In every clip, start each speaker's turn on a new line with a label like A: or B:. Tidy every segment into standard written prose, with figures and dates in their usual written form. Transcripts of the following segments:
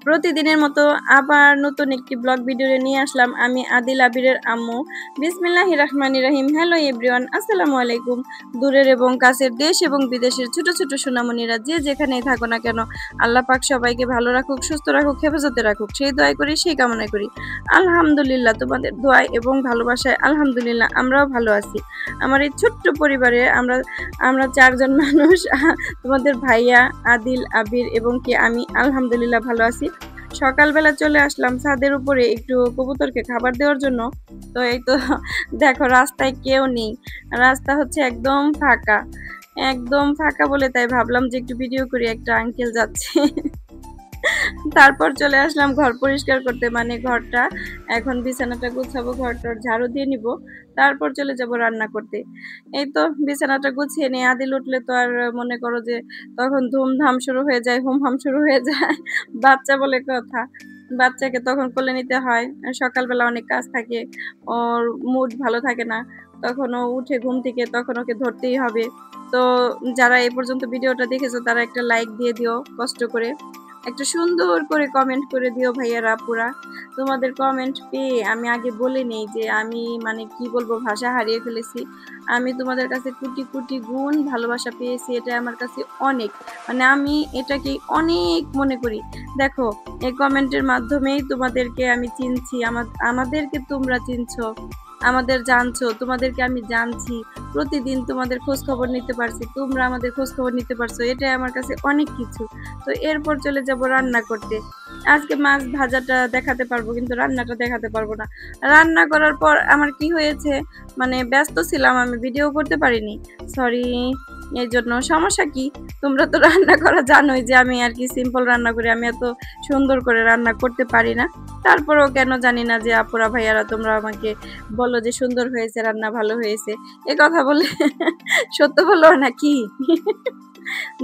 A: প্রতিদিনের মতো আবার নতুন একটি ব্লগ ভিডিও নিয়ে আসলাম আমি আদিল আবিরের আম্মু। বিসমিল্লাহির রহমানির রহিম। হ্যালো এভরিওয়ান, আসসালামু আলাইকুম। দূরের এবং কাছের, দেশ এবং বিদেশের ছোট ছোট সোনামণিরা যে যেখানেই থাকো না কেন, আল্লাহ পাক সবাইকে ভালো রাখুক, সুস্থ রাখুক, হেফাজতে রাখুক, সেই দোয়াই করি, সেই কামনা করি। আলহামদুলিল্লাহ, তোমাদের দোয়ায় এবং ভালোবাসায় আলহামদুলিল্লাহ আমরাও ভালো আছি। আমার এই ছোট্ট পরিবারে আমরা চারজন মানুষ, তোমাদের ভাইয়া, আদিল, আবির এবং কি আমি আলহামদুলিল্লাহ ভালো আছি। সকালবেলা চলে আসলাম ছাদের উপরে একটু কবুতরকে খাবার দেওয়ার জন্য। তো এই তো দেখো, রাস্তায় কেউ নেই, রাস্তা হচ্ছে একদম ফাঁকা, একদম ফাঁকা বলে তাই ভাবলাম যে একটু ভিডিও করি। একটা আঙ্কেল যাচ্ছে। তারপর চলে আসলাম ঘর পরিষ্কার করতে, মানে ঘরটা এখন বিছানাটা গুছাবো, ঘরটার ঝাড়ু দিয়ে নিব, তারপর চলে যাব রান্না করতে। এই তো বিছানাটা গুছিয়ে নিয়ে আদিল উঠলে তো আর মনে করো যে তখন ধুমধাম শুরু হয়ে যায়, হুমহাম শুরু হয়ে যায়। বাচ্চা বলে কথা, বাচ্চাকে তখন কোলে নিতে হয়। সকালবেলা অনেক কাজ থাকে, ওর মুড ভালো থাকে না, তখন ও উঠে ঘুম থেকে, তখন ওকে ধরতেই হবে। তো যারা এই পর্যন্ত ভিডিওটা দেখেছো তারা একটা লাইক দিয়ে দিও, কষ্ট করে একটা সুন্দর করে কমেন্ট করে দিও ভাইয়ারা আপুরা। তোমাদের কমেন্ট পেয়ে আমি আগে বলে নেই যে আমি মানে কি বলবো, ভাষা হারিয়ে ফেলেছি। আমি তোমাদের কাছে কোটি কোটি গুণ ভালোবাসা পেয়েছি, এটা আমার কাছে অনেক, মানে আমি এটাকে অনেক মনে করি। দেখো, এই কমেন্টের মাধ্যমেই তোমাদেরকে আমি চিনছি, আমাদেরকে তোমরা চিনছো, আমাদের জানছো, তোমাদেরকে আমি জানছি, প্রতিদিন তোমাদের খোঁজ খবর নিতে পারছি, তোমরা আমাদের খোঁজ খবর নিতে পারছো, এটাই আমার কাছে অনেক কিছু। তো এরপর চলে যাব রান্না করতে। আজকে মাছ ভাজাটা দেখাতে পারবো কিন্তু রান্নাটা দেখাতে পারবো না। রান্না করার পর আমার কি হয়েছে, মানে ব্যস্ত ছিলাম, আমি ভিডিও করতে পারিনি, সরি। এই জন্য সমস্যা কি, তোমরা তো রান্না করা জানোই যে আমি আর কি সিম্পল রান্না করি, আমি এত সুন্দর করে রান্না করতে পারি না। তারপরেও কেন জানি না যে আপুরা ভাইয়ারা তোমরা আমাকে বলো যে সুন্দর হয়েছে, রান্না ভালো হয়েছে, এ কথা বলে সত্য বলো নাকি?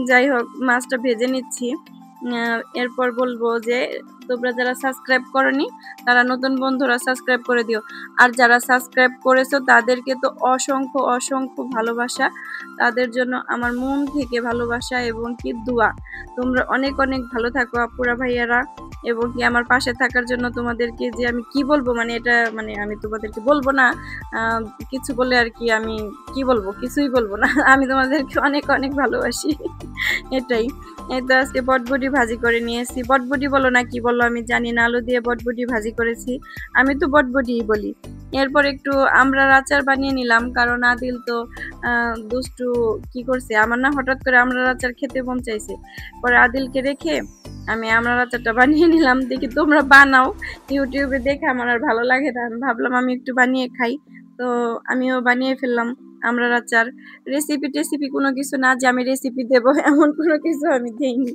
A: যাই হোক, মাছটা ভেজে নিচ্ছি। এরপর বলবো যে তোমরা যারা সাবস্ক্রাইব করনি তারা নতুন বন্ধুরা সাবস্ক্রাইব করে দিও, আর যারা সাবস্ক্রাইব করেছো তাদেরকে তো অসংখ্য অসংখ্য ভালোবাসা, তাদের জন্য আমার মন থেকে ভালোবাসা এবং কি দোয়া। তোমরা অনেক অনেক ভালো থাকো আপুরা ভাইয়ারা, এবং কি আমার পাশে থাকার জন্য তোমাদেরকে যে আমি কি বলবো, মানে এটা মানে আমি তোমাদেরকে বলবো না, কিছু বলে আর কি আমি কি বলবো, কিছুই বলবো না। আমি তোমাদেরকে অনেক অনেক ভালোবাসি, এটাই। এই তো আজকে বটবটি ভাজি করে নিয়েছি, বটবটি বলো না কি বলো আমি জানি না, আলু দিয়ে বটবটি ভাজি করেছি, আমি তো বটবটিই বলি। এরপর একটু আমড়ার আচার বানিয়ে নিলাম, কারণ আদিল তো দুষ্টু কি করছে, আমার না হঠাৎ করে আমড়ার আচার খেতে মন চাইছে, পরে আদিলকে রেখে আমি আমড়ার আচারটা বানিয়ে নিলাম। দেখি তোমরা বানাও, ইউটিউবে দেখে আমার আর ভালো লাগে না, আমি ভাবলাম আমি একটু বানিয়ে খাই, তো আমিও বানিয়ে ফেললাম আমড়ার আচার। রেসিপি কোনো কিছু না যে আমি রেসিপি দেবো, এমন কোনো কিছু আমি দেইনি,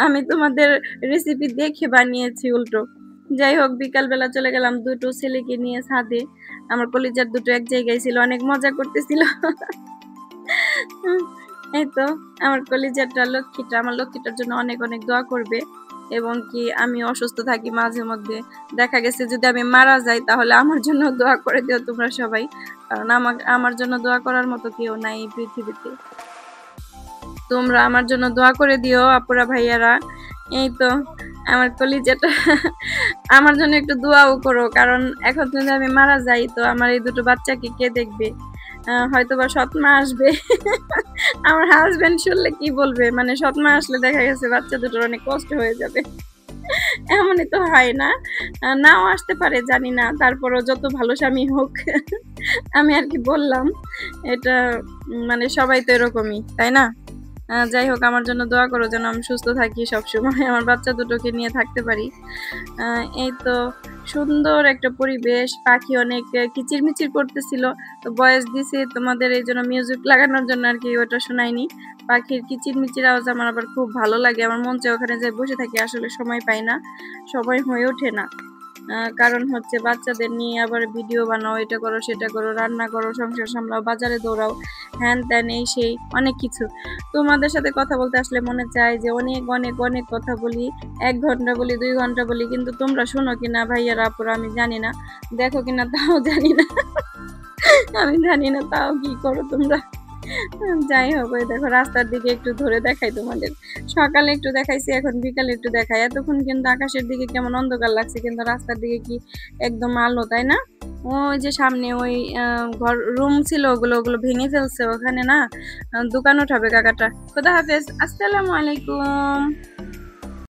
A: আমি তোমাদের রেসিপি দেখে বানিয়েছি উল্টো। যাই হোক, বিকালবেলা চলে গেলাম দুটো ছেলেকে নিয়ে ছাদে, আমার কলিজার দুটো এক জায়গায় ছিল, অনেক মজা করতেছিল। এই তো আমার কলিজারটা লক্ষ্মীটা, আমার লক্ষ্মীটার জন্য অনেক অনেক দোয়া করবে, এবং কি আমি অসুস্থ থাকি মাঝে মধ্যে, দেখা গেছে যদি আমি মারা যাই তাহলে আমার জন্য দোয়া করে দিও তোমরা সবাই, কারণ আমার জন্য দোয়া করার মতো কেউ নাই এই পৃথিবীতে। তোমরা আমার জন্য দোয়া করে দিও আপুরা ভাইয়ারা। এই তো আমার কলিজাটা, আমার জন্য একটু দোয়াও করো, কারণ এখন যদি আমি মারা যাই তো আমার এই দুটো বাচ্চাকে কে দেখবে, হয়তো বা সৎমা আসবে। আমার হাজবেন্ড শুনলে কি বলবে, মানে সৎমা আসলে দেখা গেছে বাচ্চা দুটোর অনেক কষ্ট হয়ে যাবে। এমনই তো হয় না, নাও আসতে পারে জানি না, তারপরও যত ভালো স্বামী হোক, আমি আর কি বললাম, এটা মানে সবাই তো এরকমই তাই না। যাই হোক, আমার জন্য দোয়া করো যেন আমি সুস্থ থাকি সবসময়, আমার বাচ্চা দুটোকে নিয়ে থাকতে পারি। এই তো সুন্দর একটা পরিবেশ, পাখি অনেক কিচিরমিচির করতেছিল, তো ভয়েস দিছি তোমাদের এই জন্য মিউজিক লাগানোর জন্য আর কি, ওটা শোনায়নি। পাখির কিচিরমিচির আওয়াজ আমার আবার খুব ভালো লাগে, আমার মন চায় ওখানে যাই বসে থাকি, আসলে সময় পাই না, সময় হয়ে ওঠে না। কারণ হচ্ছে বাচ্চাদের নিয়ে আবার ভিডিও বানাও, এটা করো সেটা করো, রান্না করো, সংসার সামলাও, বাজারে দৌড়াও, হ্যান ত্যান এই সেই অনেক কিছু। তোমাদের সাথে কথা বলতে আসলে মনে চায় যে অনেক অনেক অনেক কথা বলি, 1 ঘন্টা বলি, 2 ঘন্টা বলি, কিন্তু তোমরা শোনো কিনা ভাইয়ারা আপুরা আমি জানি না, দেখো কিনা তাও জানি না। আমি জানি না তাও কি করো তোমরা। যাই হোক, ওই দেখো রাস্তার দিকে একটু ধরে দেখাই তোমাদের। সকালে একটু দেখাইছি, এখন বিকালে একটু দেখাই। এতক্ষণ কিন্তু আকাশের দিকে কেমন অন্ধকার লাগছে, কিন্তু রাস্তার দিকে কি একদম আলো, তাই না? ওই যে সামনে ওই ঘর রুম ছিল, ওগুলো ওগুলো ভেঙে ফেলছে, ওখানে না দোকান উঠাবে কাকাটা। খোদা হাফেজ, আসসালামু আলাইকুম।